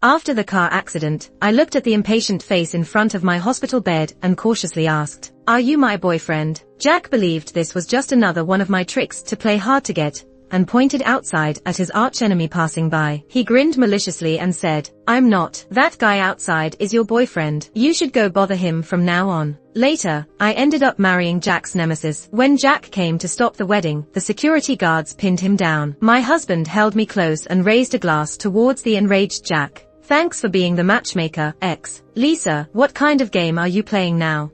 After the car accident, I looked at the impatient face in front of my hospital bed and cautiously asked, "Are you my boyfriend?" Jack believed this was just another one of my tricks to play hard to get, and pointed outside at his archenemy passing by. He grinned maliciously and said, "I'm not. That guy outside is your boyfriend. You should go bother him from now on." Later, I ended up marrying Jack's nemesis. When Jack came to stop the wedding, the security guards pinned him down. My husband held me close and raised a glass towards the enraged Jack. "Thanks for being the matchmaker, X. Lisa, what kind of game are you playing now?"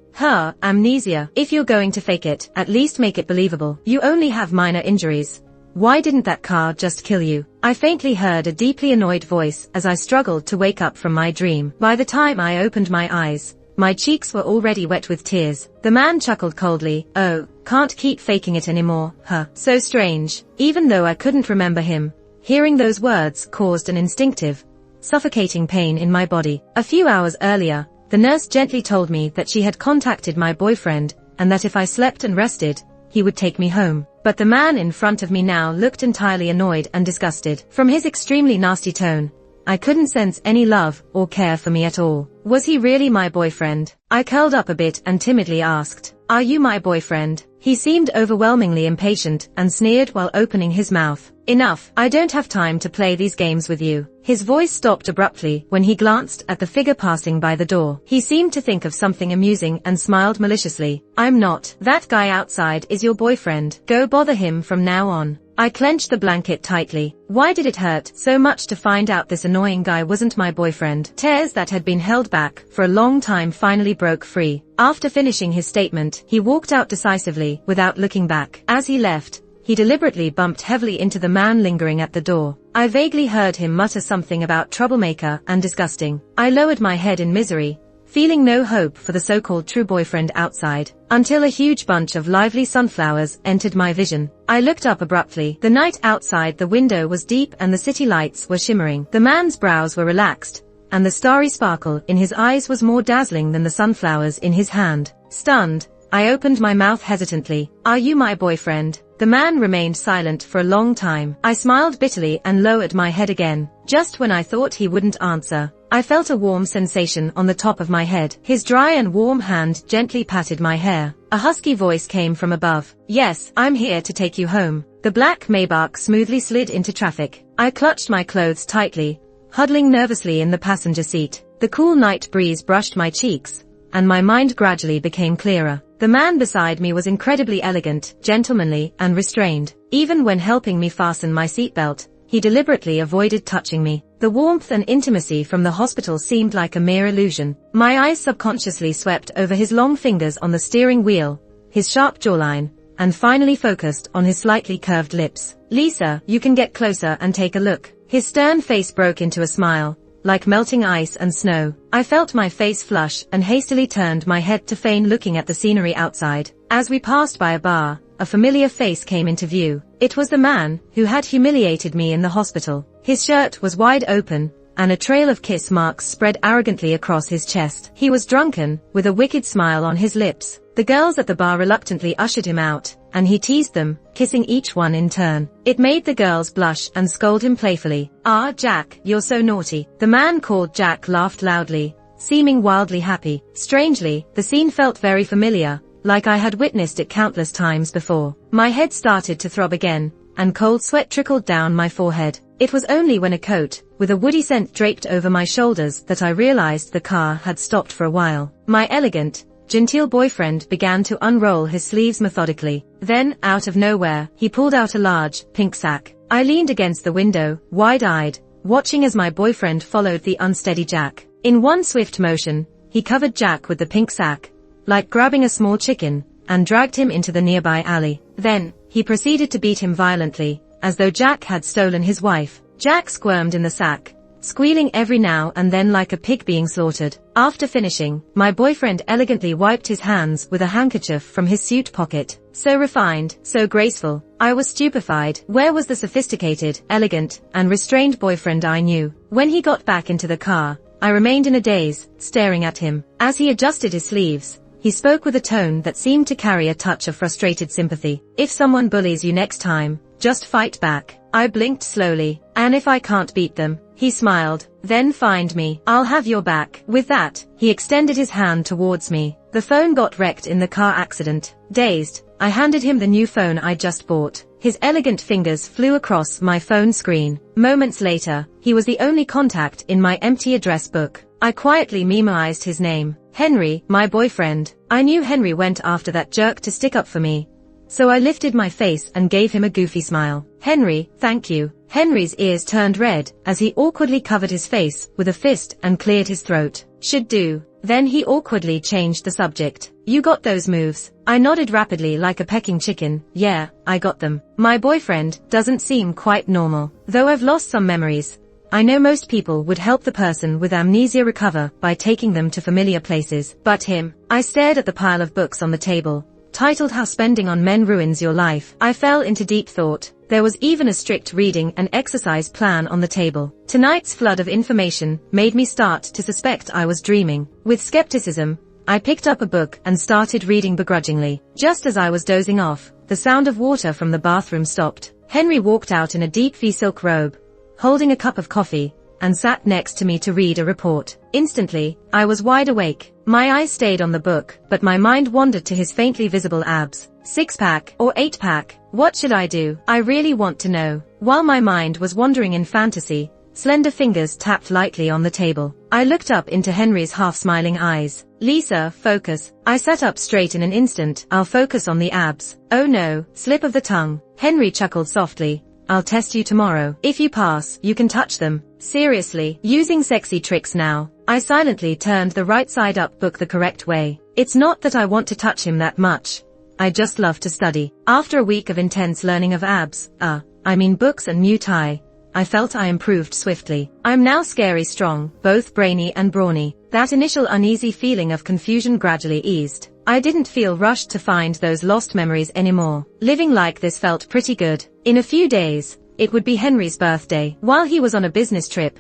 Amnesia. If you're going to fake it, at least make it believable. You only have minor injuries. Why didn't that car just kill you? I faintly heard a deeply annoyed voice as I struggled to wake up from my dream. By the time I opened my eyes, my cheeks were already wet with tears. The man chuckled coldly. "Oh, can't keep faking it anymore, huh? So strange." Even though I couldn't remember him, hearing those words caused an instinctive, suffocating pain in my body. A few hours earlier, the nurse gently told me that she had contacted my boyfriend, and that if I slept and rested, he would take me home. But the man in front of me now looked entirely annoyed and disgusted. From his extremely nasty tone, I couldn't sense any love or care for me at all. Was he really my boyfriend? I curled up a bit and timidly asked, "Are you my boyfriend?" He seemed overwhelmingly impatient and sneered while opening his mouth. "Enough, I don't have time to play these games with you." His voice stopped abruptly when he glanced at the figure passing by the door. He seemed to think of something amusing and smiled maliciously. "I'm not. That guy outside is your boyfriend. Go bother him from now on." I clenched the blanket tightly. Why did it hurt so much to find out this annoying guy wasn't my boyfriend? Tears that had been held back for a long time finally broke free. After finishing his statement, he walked out decisively, without looking back. As he left, he deliberately bumped heavily into the man lingering at the door. I vaguely heard him mutter something about troublemaker and disgusting. I lowered my head in misery, feeling no hope for the so-called true boyfriend outside, until a huge bunch of lively sunflowers entered my vision. I looked up abruptly. The night outside the window was deep and the city lights were shimmering. The man's brows were relaxed, and the starry sparkle in his eyes was more dazzling than the sunflowers in his hand. Stunned, I opened my mouth hesitantly. "Are you my boyfriend?" The man remained silent for a long time. I smiled bitterly and lowered my head again. Just when I thought he wouldn't answer, I felt a warm sensation on the top of my head. His dry and warm hand gently patted my hair. A husky voice came from above. "Yes, I'm here to take you home." The black Maybach smoothly slid into traffic. I clutched my clothes tightly, huddling nervously in the passenger seat. The cool night breeze brushed my cheeks, and my mind gradually became clearer. The man beside me was incredibly elegant, gentlemanly, and restrained. Even when helping me fasten my seatbelt, he deliberately avoided touching me. The warmth and intimacy from the hospital seemed like a mere illusion. My eyes subconsciously swept over his long fingers on the steering wheel, his sharp jawline, and finally focused on his slightly curved lips. "Lisa, you can get closer and take a look." His stern face broke into a smile, like melting ice and snow. I felt my face flush and hastily turned my head to feign looking at the scenery outside. As we passed by a bar, a familiar face came into view. It was the man who had humiliated me in the hospital. His shirt was wide open, and a trail of kiss marks spread arrogantly across his chest. He was drunken, with a wicked smile on his lips. The girls at the bar reluctantly ushered him out, and he teased them, kissing each one in turn. It made the girls blush and scold him playfully. "Ah, Jack, you're so naughty." The man called Jack laughed loudly, seeming wildly happy. Strangely, the scene felt very familiar, like I had witnessed it countless times before. My head started to throb again, and cold sweat trickled down my forehead. It was only when a coat, with a woody scent draped over my shoulders, that I realized the car had stopped for a while. My elegant, genteel boyfriend began to unroll his sleeves methodically. Then, out of nowhere, he pulled out a large, pink sack. I leaned against the window, wide-eyed, watching as my boyfriend followed the unsteady Jack. In one swift motion, he covered Jack with the pink sack, like grabbing a small chicken, and dragged him into the nearby alley. Then, he proceeded to beat him violently, as though Jack had stolen his wife. Jack squirmed in the sack, squealing every now and then like a pig being slaughtered. After finishing, my boyfriend elegantly wiped his hands with a handkerchief from his suit pocket. So refined, so graceful. I was stupefied. Where was the sophisticated, elegant, and restrained boyfriend I knew? When he got back into the car, I remained in a daze, staring at him. As he adjusted his sleeves, he spoke with a tone that seemed to carry a touch of frustrated sympathy. "If someone bullies you next time, just fight back." I blinked slowly. "And if I can't beat them?" He smiled, then find me. I'll have your back. With that, he extended his hand towards me. The phone got wrecked in the car accident. Dazed, I handed him the new phone I just bought. His elegant fingers flew across my phone screen. Moments later, he was the only contact in my empty address book. I quietly memorized his name. Henry, my boyfriend. I knew Henry went after that jerk to stick up for me. So I lifted my face and gave him a goofy smile. Henry, thank you. Henry's ears turned red as he awkwardly covered his face with a fist and cleared his throat. Should do. Then he awkwardly changed the subject. You got those moves? I nodded rapidly like a pecking chicken. Yeah, I got them. My boyfriend doesn't seem quite normal. Though I've lost some memories, I know most people would help the person with amnesia recover by taking them to familiar places. But him. I stared at the pile of books on the table, titled How Spending on Men Ruins Your Life. I fell into deep thought. There was even a strict reading and exercise plan on the table. Tonight's flood of information made me start to suspect I was dreaming. With skepticism, I picked up a book and started reading begrudgingly. Just as I was dozing off, the sound of water from the bathroom stopped. Henry walked out in a deep silk robe, holding a cup of coffee, and sat next to me to read a report. Instantly, I was wide awake. My eyes stayed on the book, but my mind wandered to his faintly visible abs. 6-pack or 8-pack? What should I do? I really want to know. While my mind was wandering in fantasy, slender fingers tapped lightly on the table. I looked up into Henry's half-smiling eyes. Lisa, focus. I sat up straight in an instant. I'll focus on the abs. Oh no, slip of the tongue. Henry chuckled softly. I'll test you tomorrow. If you pass, you can touch them. Seriously, using sexy tricks now. I silently turned the right side up book the correct way. It's not that I want to touch him that much. I just love to study. After a week of intense learning of abs, books and Muay Thai, I felt I improved swiftly. I'm now scary strong, both brainy and brawny. That initial uneasy feeling of confusion gradually eased. I didn't feel rushed to find those lost memories anymore. Living like this felt pretty good. In a few days, it would be Henry's birthday. While he was on a business trip,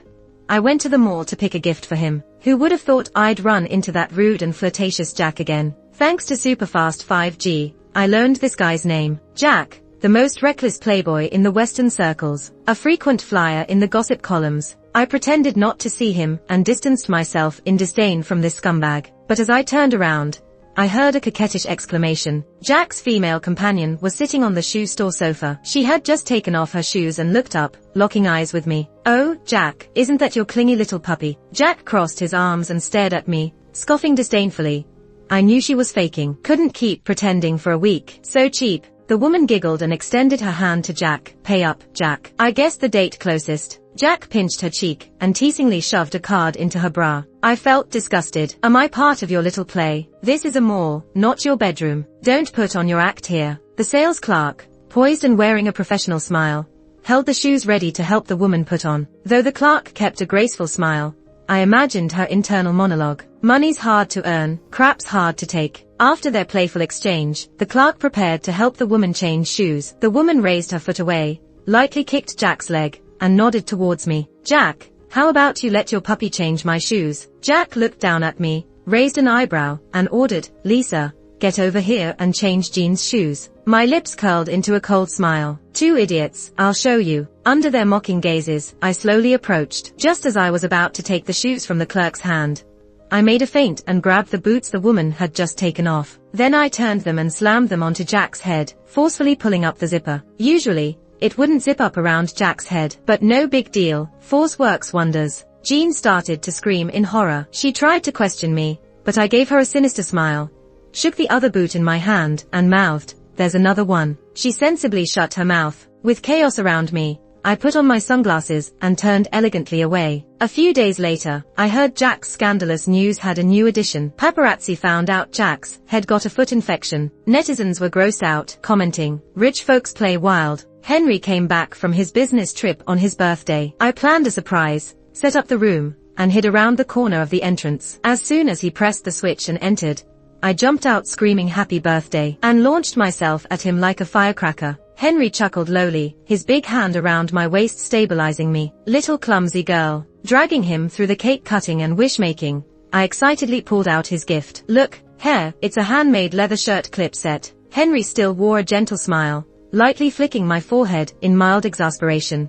I went to the mall to pick a gift for him. Who would have thought I'd run into that rude and flirtatious Jack again? Thanks to superfast 5G, I learned this guy's name. Jack, the most reckless playboy in the Western circles, a frequent flyer in the gossip columns. I pretended not to see him and distanced myself in disdain from this scumbag. But as I turned around, I heard a coquettish exclamation. Jack's female companion was sitting on the shoe store sofa. She had just taken off her shoes and looked up, locking eyes with me. Oh, Jack, isn't that your clingy little puppy? Jack crossed his arms and stared at me, scoffing disdainfully. I knew she was faking. Couldn't keep pretending for a week. So cheap. The woman giggled and extended her hand to Jack. Pay up, Jack. I guessed the date closest. Jack pinched her cheek and teasingly shoved a card into her bra. I felt disgusted. Am I part of your little play? This is a mall, not your bedroom. Don't put on your act here. The sales clerk, poised and wearing a professional smile, held the shoes ready to help the woman put on. Though the clerk kept a graceful smile, I imagined her internal monologue. Money's hard to earn, crap's hard to take. After their playful exchange, the clerk prepared to help the woman change shoes. The woman raised her foot away, lightly kicked Jack's leg, and nodded towards me. Jack, how about you let your puppy change my shoes? Jack looked down at me, raised an eyebrow, and ordered, Lisa, get over here and change Jean's shoes. My lips curled into a cold smile. 2 idiots, I'll show you. Under their mocking gazes, I slowly approached. Just as I was about to take the shoes from the clerk's hand, I made a feint and grabbed the boots the woman had just taken off. Then I turned them and slammed them onto Jack's head, forcefully pulling up the zipper. Usually, it wouldn't zip up around Jack's head, but no big deal. Force works wonders. Jean started to scream in horror. She tried to question me, but I gave her a sinister smile, shook the other boot in my hand, and mouthed, there's another one. She sensibly shut her mouth. With chaos around me, I put on my sunglasses and turned elegantly away. A few days later, I heard Jack's scandalous news had a new addition. Paparazzi found out Jack's had got a foot infection. Netizens were grossed out, commenting, rich folks play wild. Henry came back from his business trip on his birthday. I planned a surprise, set up the room, and hid around the corner of the entrance. As soon as he pressed the switch and entered, I jumped out screaming happy birthday, and launched myself at him like a firecracker. Henry chuckled lowly, his big hand around my waist stabilizing me. Little clumsy girl. Dragging him through the cake cutting and wish-making, I excitedly pulled out his gift. Look, here, it's a handmade leather shirt clip set. Henry still wore a gentle smile, lightly flicking my forehead in mild exasperation.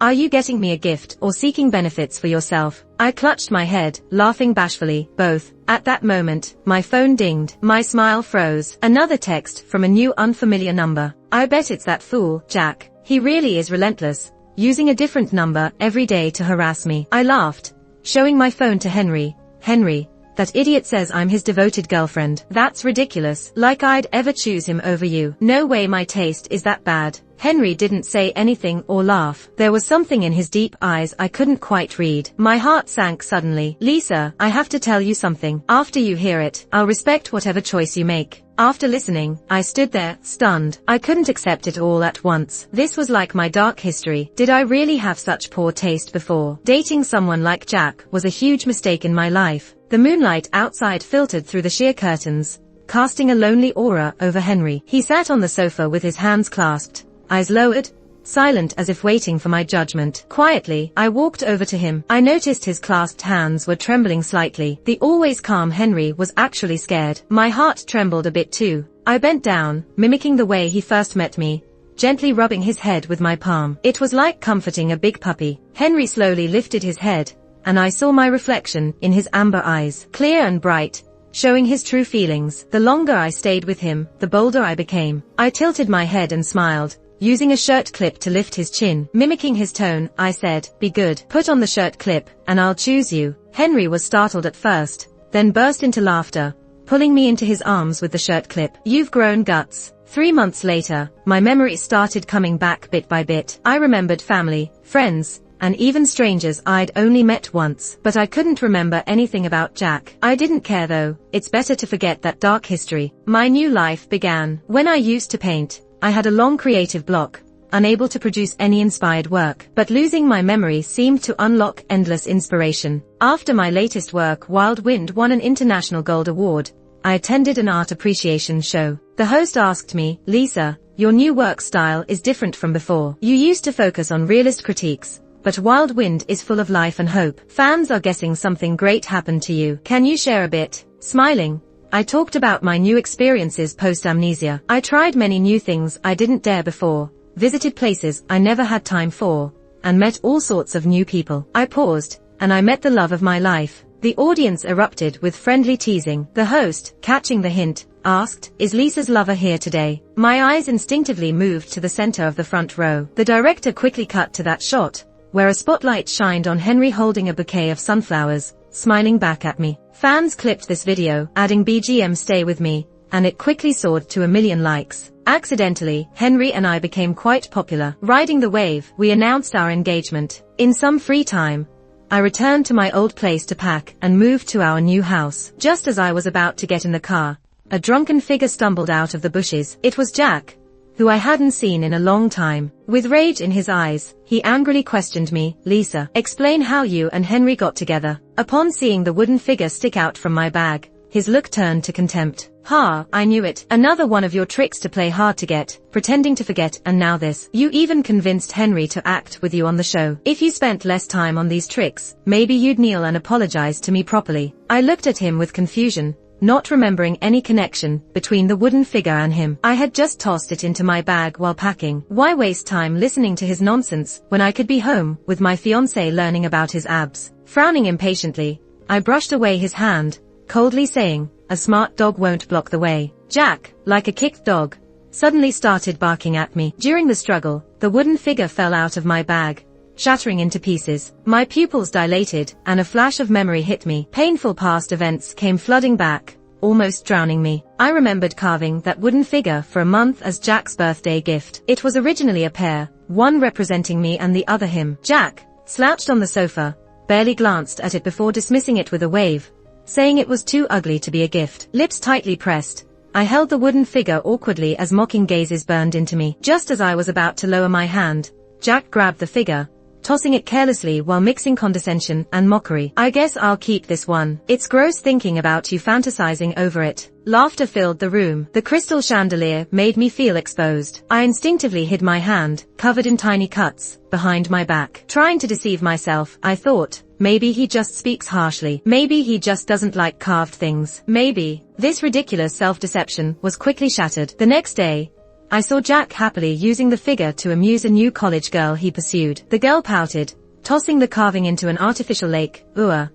Are you getting me a gift or seeking benefits for yourself? I clutched my head, laughing bashfully, both. At that moment, my phone dinged. My smile froze. Another text from a new unfamiliar number. I bet it's that fool, Jack. He really is relentless, using a different number every day to harass me. I laughed, showing my phone to Henry. Henry, that idiot says I'm his devoted girlfriend. That's ridiculous. Like I'd ever choose him over you. No way my taste is that bad. Henry didn't say anything or laugh. There was something in his deep eyes I couldn't quite read. My heart sank suddenly. Lisa, I have to tell you something. After you hear it, I'll respect whatever choice you make. After listening, I stood there, stunned. I couldn't accept it all at once. This was like my dark history. Did I really have such poor taste before? Dating someone like Jack was a huge mistake in my life. The moonlight outside filtered through the sheer curtains, casting a lonely aura over Henry. He sat on the sofa with his hands clasped, eyes lowered, silent as if waiting for my judgment. Quietly, I walked over to him. I noticed his clasped hands were trembling slightly. The always calm Henry was actually scared. My heart trembled a bit too. I bent down, mimicking the way he first met me, gently rubbing his head with my palm. It was like comforting a big puppy. Henry slowly lifted his head, and I saw my reflection in his amber eyes, clear and bright, showing his true feelings. The longer I stayed with him, the bolder I became. I tilted my head and smiled, using a shirt clip to lift his chin. Mimicking his tone, I said, "Be good. Put on the shirt clip, and I'll choose you." Henry was startled at first, then burst into laughter, pulling me into his arms with the shirt clip. "You've grown guts." 3 months later, my memories started coming back bit by bit. I remembered family, friends, and even strangers I'd only met once. But I couldn't remember anything about Jack. I didn't care though. It's better to forget that dark history. My new life began. When I used to paint, I had a long creative block, unable to produce any inspired work. But losing my memory seemed to unlock endless inspiration. After my latest work, Wild Wind, won an International Gold Award, I attended an art appreciation show. The host asked me, "Lisa, your new work style is different from before. You used to focus on realist critiques, but Wild Wind is full of life and hope. Fans are guessing something great happened to you. Can you share a bit?" Smiling, I talked about my new experiences post-amnesia. I tried many new things I didn't dare before, visited places I never had time for, and met all sorts of new people. I paused, and I met the love of my life. The audience erupted with friendly teasing. The host, catching the hint, asked, "Is Lisa's lover here today?" My eyes instinctively moved to the center of the front row. The director quickly cut to that shot, where a spotlight shined on Henry holding a bouquet of sunflowers, smiling back at me. Fans clipped this video, adding BGM "Stay With Me," and it quickly soared to 1 million likes. Accidentally, Henry and I became quite popular. Riding the wave, we announced our engagement. In some free time, I returned to my old place to pack and moved to our new house. Just as I was about to get in the car, a drunken figure stumbled out of the bushes. It was Jack, who I hadn't seen in a long time. With rage in his eyes, he angrily questioned me, "Lisa, explain how you and Henry got together." Upon seeing the wooden figure stick out from my bag, his look turned to contempt. "Ha, I knew it. Another one of your tricks to play hard to get, pretending to forget, and now this. You even convinced Henry to act with you on the show. If you spent less time on these tricks, maybe you'd kneel and apologize to me properly." I looked at him with confusion, not remembering any connection between the wooden figure and him. I had just tossed it into my bag while packing. Why waste time listening to his nonsense when I could be home with my fiancé learning about his abs? Frowning impatiently, I brushed away his hand, coldly saying, "A smart dog won't block the way." Jack, like a kicked dog, suddenly started barking at me. During the struggle, the wooden figure fell out of my bag, shattering into pieces. My pupils dilated, and a flash of memory hit me. Painful past events came flooding back, almost drowning me. I remembered carving that wooden figure for a month as Jack's birthday gift. It was originally a pair, one representing me and the other him. Jack, slouched on the sofa, barely glanced at it before dismissing it with a wave, saying it was too ugly to be a gift. Lips tightly pressed, I held the wooden figure awkwardly as mocking gazes burned into me. Just as I was about to lower my hand, Jack grabbed the figure, tossing it carelessly while mixing condescension and mockery. "I guess I'll keep this one. It's gross thinking about you fantasizing over it." Laughter filled the room. The crystal chandelier made me feel exposed. I instinctively hid my hand, covered in tiny cuts, behind my back. Trying to deceive myself, I thought, maybe he just speaks harshly. Maybe he just doesn't like carved things. Maybe. This ridiculous self-deception was quickly shattered. The next day, I saw Jack happily using the figure to amuse a new college girl he pursued. The girl pouted, tossing the carving into an artificial lake.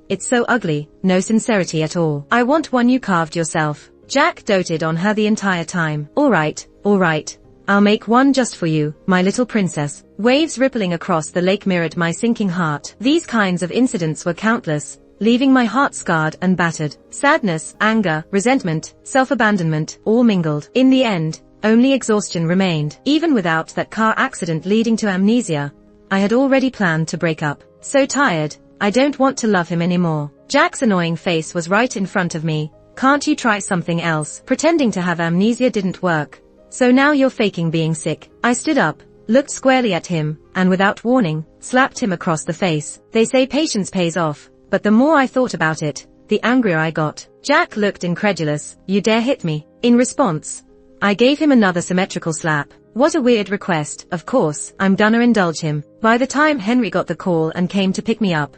It's so ugly, no sincerity at all. I want one you carved yourself. Jack doted on her the entire time. Alright, I'll make one just for you, my little princess. Waves rippling across the lake mirrored my sinking heart. These kinds of incidents were countless, leaving my heart scarred and battered. Sadness, anger, resentment, self-abandonment, all mingled. In the end, only exhaustion remained. Even without that car accident leading to amnesia, I had already planned to break up. So tired, I don't want to love him anymore. Jack's annoying face was right in front of me. Can't you try something else? Pretending to have amnesia didn't work. So now you're faking being sick. I stood up, looked squarely at him, and without warning, slapped him across the face. They say patience pays off, but the more I thought about it, the angrier I got. Jack looked incredulous. You dare hit me? In response, I gave him another symmetrical slap. What a weird request. Of course, I'm gonna indulge him. By the time Henry got the call and came to pick me up,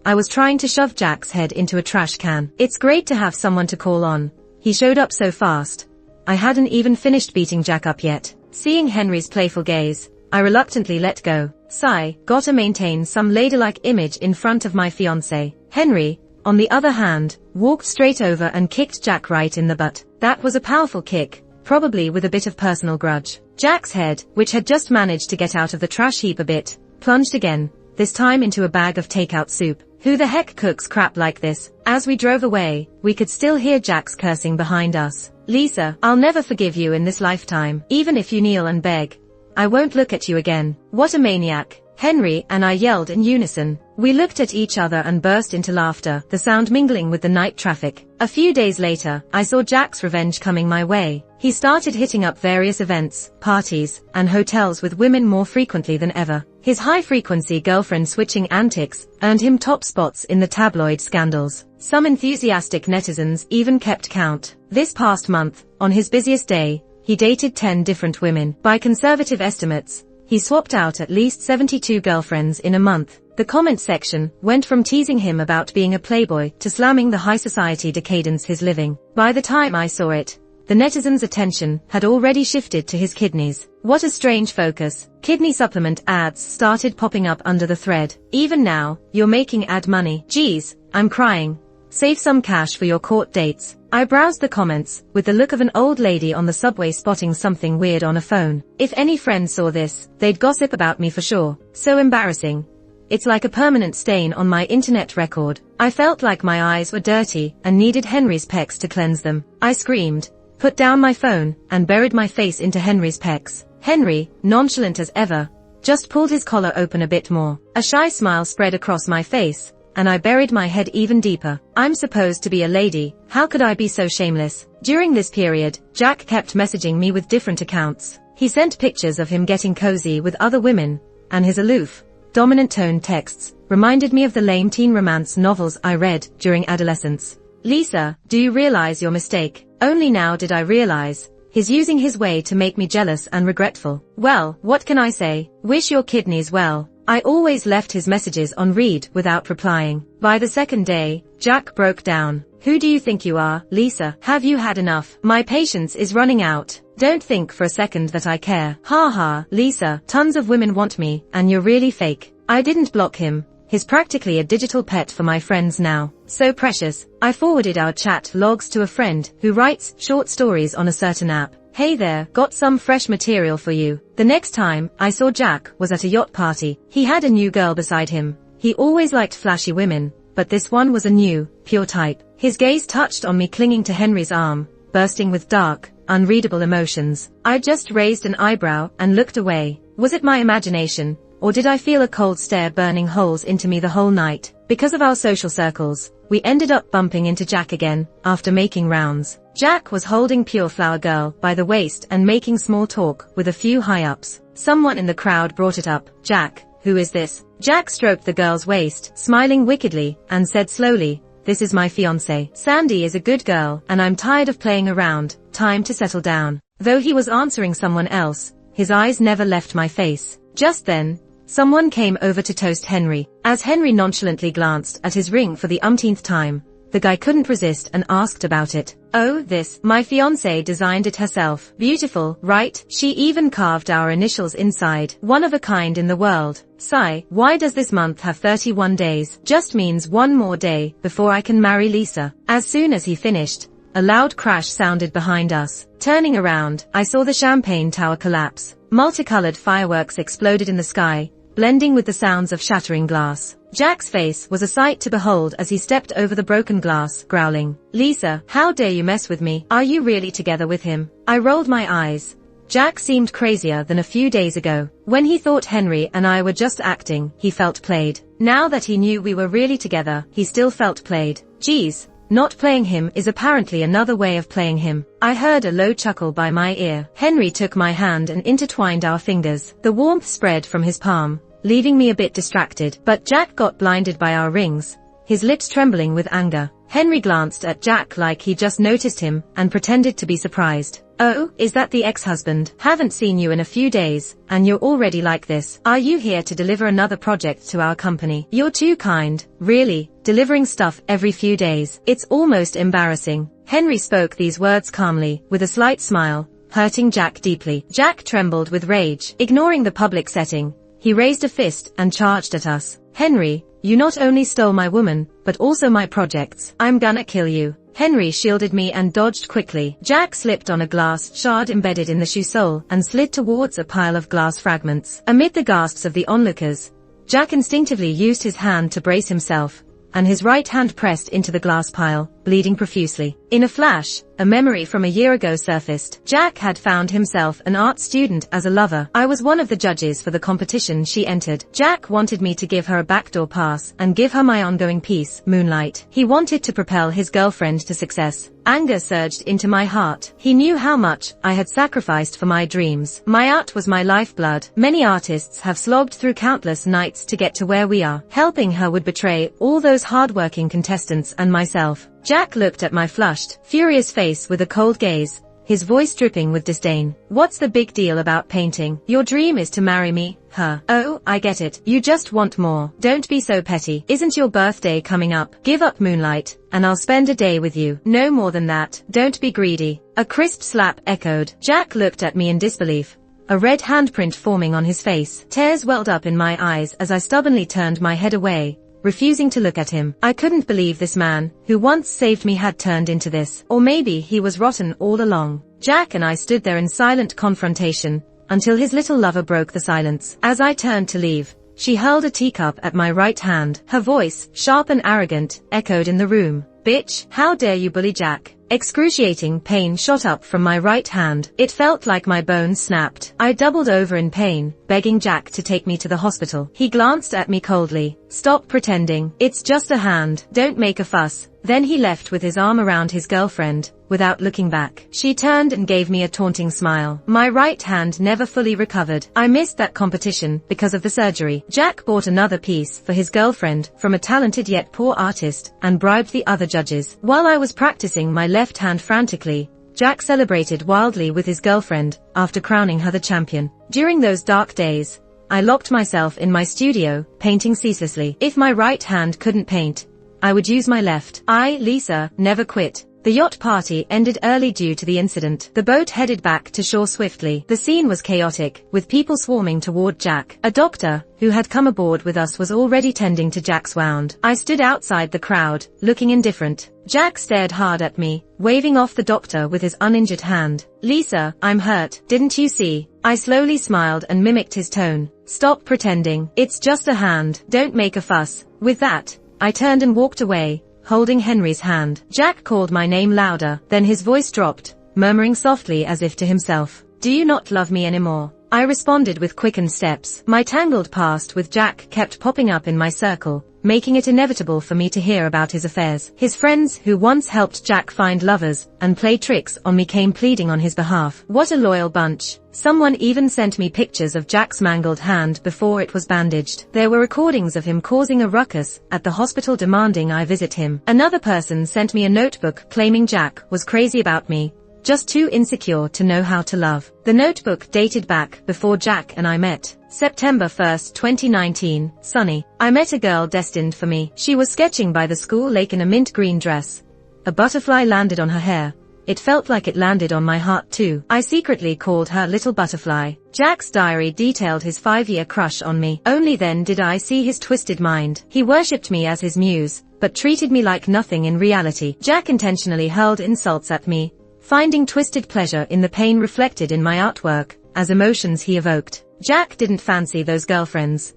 I was trying to shove Jack's head into a trash can. It's great to have someone to call on. He showed up so fast. I hadn't even finished beating Jack up yet. Seeing Henry's playful gaze, I reluctantly let go. Sigh, gotta maintain some ladylike image in front of my fiancé. Henry, on the other hand, walked straight over and kicked Jack right in the butt. That was a powerful kick, probably with a bit of personal grudge. Jack's head, which had just managed to get out of the trash heap a bit, plunged again, this time into a bag of takeout soup. Who the heck cooks crap like this? As we drove away, we could still hear Jack's cursing behind us. Lisa, I'll never forgive you in this lifetime. Even if you kneel and beg, I won't look at you again. What a maniac. Henry and I yelled in unison. We looked at each other and burst into laughter, the sound mingling with the night traffic. A few days later, I saw Jack's revenge coming my way. He started hitting up various events, parties, and hotels with women more frequently than ever. His high-frequency girlfriend-switching antics earned him top spots in the tabloid scandals. Some enthusiastic netizens even kept count. This past month, on his busiest day, he dated 10 different women. By conservative estimates, he swapped out at least 72 girlfriends in a month. The comment section went from teasing him about being a playboy to slamming the high society decadence he's living. By the time I saw it, the netizens' attention had already shifted to his kidneys. What a strange focus. Kidney supplement ads started popping up under the thread. Even now, you're making ad money. Geez, I'm crying. Save some cash for your court dates. I browsed the comments, with the look of an old lady on the subway spotting something weird on a phone. If any friends saw this, they'd gossip about me for sure. So embarrassing. It's like a permanent stain on my internet record. I felt like my eyes were dirty and needed Henry's pecs to cleanse them. I screamed, put down my phone, and buried my face into Henry's pecs. Henry, nonchalant as ever, just pulled his collar open a bit more. A shy smile spread across my face, and I buried my head even deeper. I'm supposed to be a lady. How could I be so shameless? During this period, Jack kept messaging me with different accounts. He sent pictures of him getting cozy with other women, and his aloof, dominant tone texts reminded me of the lame teen romance novels I read during adolescence. Lisa, do you realize your mistake? Only now did I realize. He's using his way to make me jealous and regretful. Well, what can I say? Wish your kidneys well. I always left his messages on read without replying. By the second day, Jack broke down. Who do you think you are, Lisa? Have you had enough? My patience is running out. Don't think for a second that I care. Ha ha, Lisa, tons of women want me, and you're really fake. I didn't block him. He's practically a digital pet for my friends now. So precious. I forwarded our chat logs to a friend who writes short stories on a certain app. Hey there, got some fresh material for you. The next time I saw Jack was at a yacht party. He had a new girl beside him. He always liked flashy women, but this one was a new, pure type. His gaze touched on me clinging to Henry's arm, bursting with dark, unreadable emotions. I just raised an eyebrow and looked away. Was it my imagination, or did I feel a cold stare burning holes into me the whole night? Because of our social circles, we ended up bumping into Jack again, after making rounds. Jack was holding Pure Flower Girl by the waist and making small talk with a few high-ups. Someone in the crowd brought it up. Jack, who is this? Jack stroked the girl's waist, smiling wickedly, and said slowly, this is my fiancée. Sandy is a good girl, and I'm tired of playing around. Time to settle down. Though he was answering someone else, his eyes never left my face. Just then, someone came over to toast Henry. As Henry nonchalantly glanced at his ring for the umpteenth time, the guy couldn't resist and asked about it. Oh, this, my fiancée designed it herself. Beautiful, right? She even carved our initials inside. One of a kind in the world. Sigh, why does this month have 31 days? Just means one more day before I can marry Lisa. As soon as he finished, a loud crash sounded behind us. Turning around, I saw the champagne tower collapse. Multicolored fireworks exploded in the sky, blending with the sounds of shattering glass. Jack's face was a sight to behold as he stepped over the broken glass, growling, "Lisa, how dare you mess with me? Are you really together with him?" I rolled my eyes. Jack seemed crazier than a few days ago. When he thought Henry and I were just acting, he felt played. Now that he knew we were really together, he still felt played. Geez. Not playing him is apparently another way of playing him. I heard a low chuckle by my ear. Henry took my hand and intertwined our fingers. The warmth spread from his palm, leaving me a bit distracted. But Jack got blinded by our rings, his lips trembling with anger. Henry glanced at Jack like he just noticed him and pretended to be surprised. "Oh, is that the ex-husband? Haven't seen you in a few days, and you're already like this. Are you here to deliver another project to our company? You're too kind, really, delivering stuff every few days. It's almost embarrassing." Henry spoke these words calmly, with a slight smile, hurting Jack deeply. Jack trembled with rage. Ignoring the public setting, he raised a fist and charged at us. "Henry, you not only stole my woman, but also my projects. I'm gonna kill you." Henry shielded me and dodged quickly. Jack slipped on a glass shard embedded in the shoe sole and slid towards a pile of glass fragments. Amid the gasps of the onlookers, Jack instinctively used his hand to brace himself, and his right hand pressed into the glass pile, bleeding profusely. In a flash, a memory from a year ago surfaced. Jack had found himself an art student as a lover. I was one of the judges for the competition she entered. Jack wanted me to give her a backdoor pass and give her my ongoing piece, Moonlight. He wanted to propel his girlfriend to success. Anger surged into my heart. He knew how much I had sacrificed for my dreams. My art was my lifeblood. Many artists have slogged through countless nights to get to where we are. Helping her would betray all those hard-working contestants and myself. Jack looked at my flushed, furious face with a cold gaze, his voice dripping with disdain. "What's the big deal about painting? Your dream is to marry me, her. Oh, I get it. You just want more. Don't be so petty. Isn't your birthday coming up? Give up Moonlight, and I'll spend a day with you. No more than that. Don't be greedy." A crisp slap echoed. Jack looked at me in disbelief, a red handprint forming on his face. Tears welled up in my eyes as I stubbornly turned my head away, refusing to look at him. I couldn't believe this man, who once saved me, had turned into this. Or maybe he was rotten all along. Jack and I stood there in silent confrontation, until his little lover broke the silence. As I turned to leave, she hurled a teacup at my right hand. Her voice, sharp and arrogant, echoed in the room. "Bitch, how dare you bully Jack?" Excruciating pain shot up from my right hand. It felt like my bones snapped. I doubled over in pain, begging Jack to take me to the hospital. He glanced at me coldly. "Stop pretending. It's just a hand. Don't make a fuss." Then he left with his arm around his girlfriend, without looking back. She turned and gave me a taunting smile. My right hand never fully recovered. I missed that competition because of the surgery. Jack bought another piece for his girlfriend from a talented yet poor artist and bribed the other judges. While I was practicing my left hand frantically, Jack celebrated wildly with his girlfriend after crowning her the champion. During those dark days, I locked myself in my studio, painting ceaselessly. If my right hand couldn't paint, I would use my left. I, Lisa, never quit. The yacht party ended early due to the incident. The boat headed back to shore swiftly. The scene was chaotic, with people swarming toward Jack. A doctor, who had come aboard with us, was already tending to Jack's wound. I stood outside the crowd, looking indifferent. Jack stared hard at me, waving off the doctor with his uninjured hand. "Lisa, I'm hurt. Didn't you see?" I slowly smiled and mimicked his tone. "Stop pretending. It's just a hand. Don't make a fuss." With that, I turned and walked away, holding Henry's hand. Jack called my name louder, then his voice dropped, murmuring softly as if to himself. "Do you not love me anymore?" I responded with quickened steps. My tangled past with Jack kept popping up in my circle, making it inevitable for me to hear about his affairs. His friends who once helped Jack find lovers and play tricks on me came pleading on his behalf. What a loyal bunch. Someone even sent me pictures of Jack's mangled hand before it was bandaged. There were recordings of him causing a ruckus at the hospital demanding I visit him. Another person sent me a notebook claiming Jack was crazy about me, just too insecure to know how to love. The notebook dated back before Jack and I met. September 1st, 2019, sunny. I met a girl destined for me. She was sketching by the school lake in a mint green dress. A butterfly landed on her hair, it felt like it landed on my heart too. I secretly called her Little Butterfly. Jack's diary detailed his 5-year crush on me. Only then did I see his twisted mind. He worshipped me as his muse, but treated me like nothing in reality. Jack intentionally hurled insults at me, finding twisted pleasure in the pain reflected in my artwork, as emotions he evoked. Jack didn't fancy those girlfriends.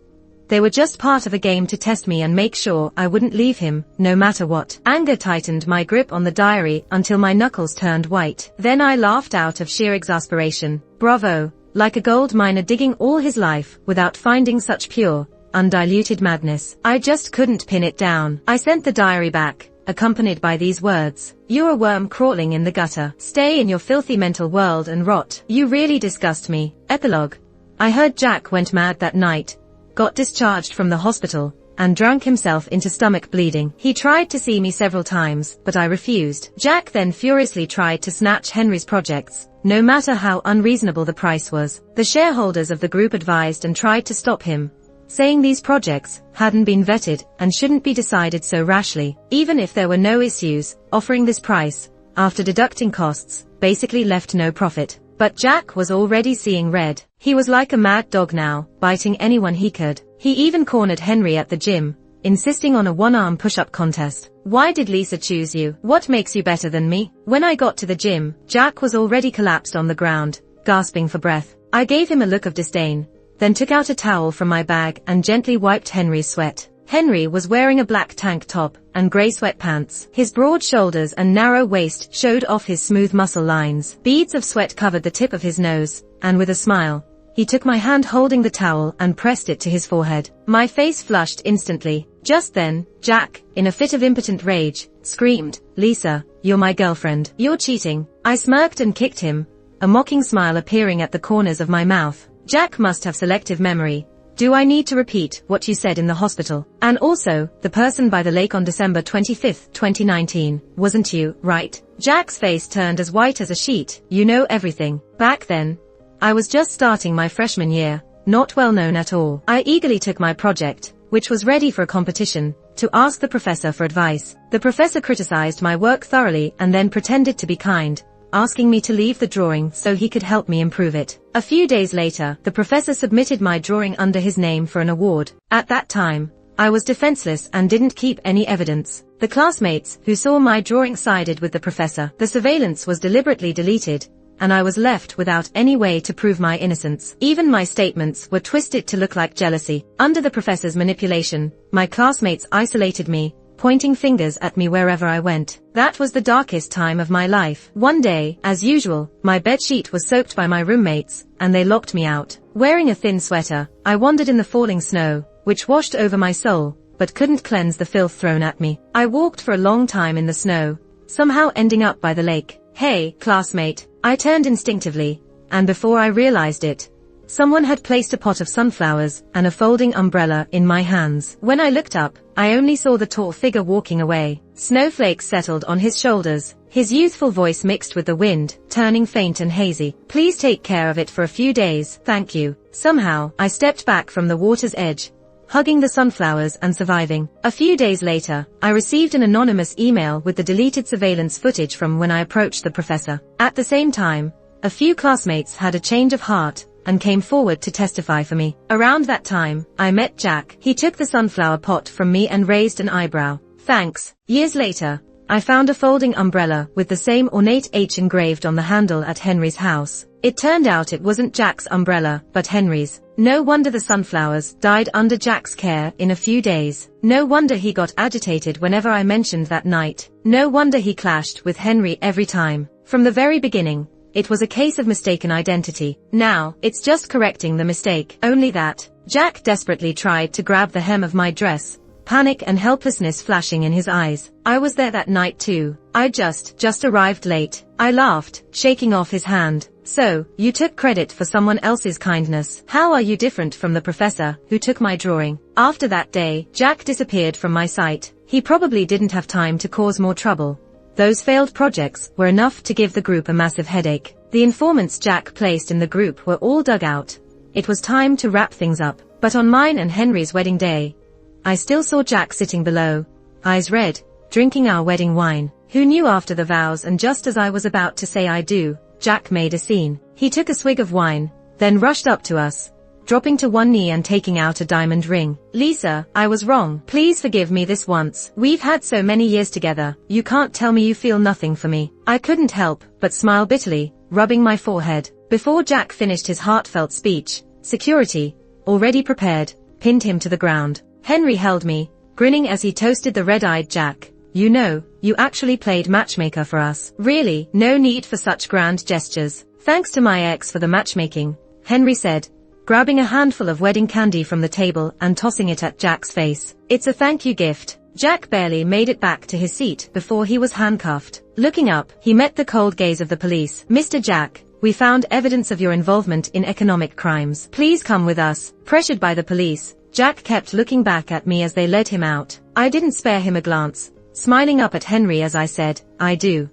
They were just part of a game to test me and make sure I wouldn't leave him, no matter what. Anger tightened my grip on the diary until my knuckles turned white. Then I laughed out of sheer exasperation. Bravo, like a gold miner digging all his life without finding such pure, undiluted madness. I just couldn't pin it down. I sent the diary back, accompanied by these words. You're a worm crawling in the gutter. Stay in your filthy mental world and rot. You really disgust me. Epilogue. I heard Jack went mad that night, got discharged from the hospital, and drank himself into stomach bleeding. He tried to see me several times, but I refused. Jack then furiously tried to snatch Henry's projects, no matter how unreasonable the price was. The shareholders of the group advised and tried to stop him, saying these projects hadn't been vetted and shouldn't be decided so rashly. Even if there were no issues, offering this price, after deducting costs, basically left no profit. But Jack was already seeing red. He was like a mad dog now, biting anyone he could. He even cornered Henry at the gym, insisting on a one-arm push-up contest. Why did Lisa choose you? What makes you better than me? When I got to the gym, Jack was already collapsed on the ground, gasping for breath. I gave him a look of disdain, then took out a towel from my bag and gently wiped Henry's sweat. Henry was wearing a black tank top and grey sweatpants. His broad shoulders and narrow waist showed off his smooth muscle lines. Beads of sweat covered the tip of his nose, and with a smile, he took my hand holding the towel and pressed it to his forehead. My face flushed instantly. Just then, Jack, in a fit of impotent rage, screamed, "Lisa, you're my girlfriend. You're cheating." I smirked and kicked him, a mocking smile appearing at the corners of my mouth. Jack must have selective memory. Do I need to repeat what you said in the hospital? And also, the person by the lake on December 25, 2019, wasn't you, right? Jack's face turned as white as a sheet. You know everything. Back then, I was just starting my freshman year, not well known at all. I eagerly took my project, which was ready for a competition, to ask the professor for advice. The professor criticized my work thoroughly and then pretended to be kind, asking me to leave the drawing so he could help me improve it. A few days later, the professor submitted my drawing under his name for an award. At that time, I was defenseless and didn't keep any evidence. The classmates who saw my drawing sided with the professor. The surveillance was deliberately deleted, and I was left without any way to prove my innocence. Even my statements were twisted to look like jealousy. Under the professor's manipulation, my classmates isolated me, pointing fingers at me wherever I went. That was the darkest time of my life. One day, as usual, my bedsheet was soaked by my roommates, and they locked me out. Wearing a thin sweater, I wandered in the falling snow, which washed over my soul, but couldn't cleanse the filth thrown at me. I walked for a long time in the snow, somehow ending up by the lake. "Hey, classmate," I turned instinctively, and before I realized it, someone had placed a pot of sunflowers and a folding umbrella in my hands. When I looked up, I only saw the tall figure walking away. Snowflakes settled on his shoulders, his youthful voice mixed with the wind, turning faint and hazy. "Please take care of it for a few days, thank you." Somehow, I stepped back from the water's edge, hugging the sunflowers and surviving. A few days later, I received an anonymous email with the deleted surveillance footage from when I approached the professor. At the same time, a few classmates had a change of heart and came forward to testify for me. Around that time, I met Jack. He took the sunflower pot from me and raised an eyebrow. "Thanks." Years later, I found a folding umbrella with the same ornate H engraved on the handle at Henry's house. It turned out it wasn't Jack's umbrella, but Henry's. No wonder the sunflowers died under Jack's care in a few days. No wonder he got agitated whenever I mentioned that night. No wonder he clashed with Henry every time. From the very beginning, it was a case of mistaken identity. Now, it's just correcting the mistake. Only that, Jack desperately tried to grab the hem of my dress, panic and helplessness flashing in his eyes. I was there that night too. I just arrived late. I laughed, shaking off his hand. "So, you took credit for someone else's kindness. How are you different from the professor who took my drawing?" After that day, Jack disappeared from my sight. He probably didn't have time to cause more trouble. Those failed projects were enough to give the group a massive headache. The informants Jack placed in the group were all dug out. It was time to wrap things up. But on mine and Henry's wedding day, I still saw Jack sitting below, eyes red, drinking our wedding wine. Who knew after the vows, and just as I was about to say I do, Jack made a scene. He took a swig of wine, then rushed up to us, dropping to one knee and taking out a diamond ring. Lisa, I was wrong. Please forgive me this once. We've had so many years together. You can't tell me you feel nothing for me. I couldn't help but smile bitterly, rubbing my forehead. Before Jack finished his heartfelt speech, security, already prepared, pinned him to the ground. Henry held me, grinning as he toasted the red-eyed Jack. You know, you actually played matchmaker for us. Really, no need for such grand gestures. Thanks to my ex for the matchmaking, Henry said, grabbing a handful of wedding candy from the table and tossing it at Jack's face. It's a thank you gift. Jack barely made it back to his seat before he was handcuffed. Looking up, he met the cold gaze of the police. Mr. Jack, we found evidence of your involvement in economic crimes. Please come with us. Pressured by the police, Jack kept looking back at me as they led him out. I didn't spare him a glance, smiling up at Henry as I said, I do.